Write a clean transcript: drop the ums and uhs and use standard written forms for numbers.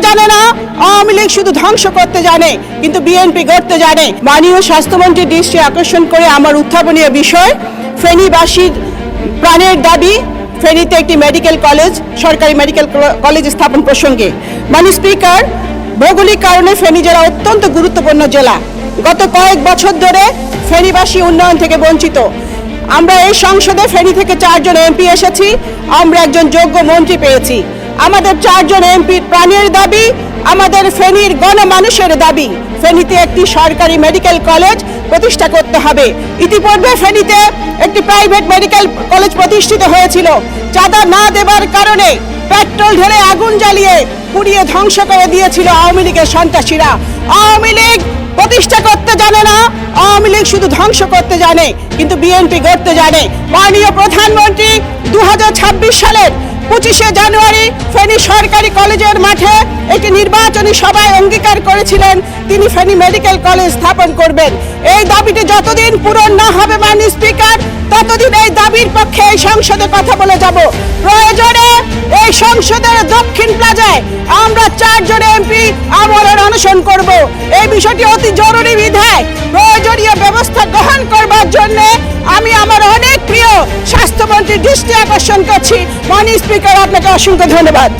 জানে না, আওয়ামী লীগ শুধু ধ্বংস করতে জানে, কিন্তু বিএনপি গড়তে জানে। মাননীয় স্বাস্থ্যমন্ত্রীর দৃষ্টি আকর্ষণ করে আমার উত্থাপনীয় বিষয় ফেনীবাসীর প্রাণের দাবি, ফেনীতে একটি মেডিকেল কলেজ, সরকারি মেডিকেল কলেজ স্থাপন প্রসঙ্গে। মাননীয় স্পিকার, ভৌগোলিক কারণে ফেনী জেলা অত্যন্ত গুরুত্বপূর্ণ জেলা। গত কয়েক বছর ধরে ফেনীবাসী উন্নয়ন থেকে বঞ্চিত। আমরা এই সংসদে ফেনী থেকে 4 জন এমপি এসেছি, আমরা একজন যোগ্য মন্ত্রী পেয়েছি। আমাদের 4 জন এমপির প্রাণের দাবি, আমাদের ফেনীর গণমানুষের দাবি, ফেনীতে একটি সরকারি মেডিকেল কলেজ প্রতিষ্ঠা করতে হবে। ইতিপূর্বে ফেনীতে একটি প্রাইভেট মেডিকেল কলেজ প্রতিষ্ঠিত হয়েছিল, চাঁদা না দেবার কারণে পেট্রোল ঢেলে আগুন জ্বালিয়ে পুড়িয়ে ধ্বংস করে দিয়েছিল আওয়ামী লীগের সন্ত্রাসীরা। আওয়ামী লীগ প্রতিষ্ঠা করতে জানে না, আওয়ামী লীগ শুধু ধ্বংস করতে জানে, কিন্তু বিএনপি গড়তে জানে। মাননীয় প্রধানমন্ত্রী 2026 সালের 25শে জানুয়ারি ফেনী সরকারি কলেজের মাঠে একটি নির্বাচনী সভায় অঙ্গীকার করেছিলেন তিনি ফেনী মেডিকেল কলেজ স্থাপন করবেন। এই দাবিটি যতদিন পূরণ না হবে মাননীয় স্পিকার, ততদিন এই দাবির পক্ষে এই সংসদে কথা বলে যাব। প্রয়োজনে এই সংসদের দক্ষিণ প্লাজায় আমরা 4 জন এমপি আমরণ অনশন করব। এই বিষয়টি অতি জরুরি বিধায় প্রয়োজনীয় ব্যবস্থা গ্রহণ করবার জন্য আমি আমার অনেক প্রিয় স্বাস্থ্যমন্ত্রীর দৃষ্টি আকর্ষণ করছি। মাননীয় স্পিকার, আপনাকে অসংখ্য ধন্যবাদ।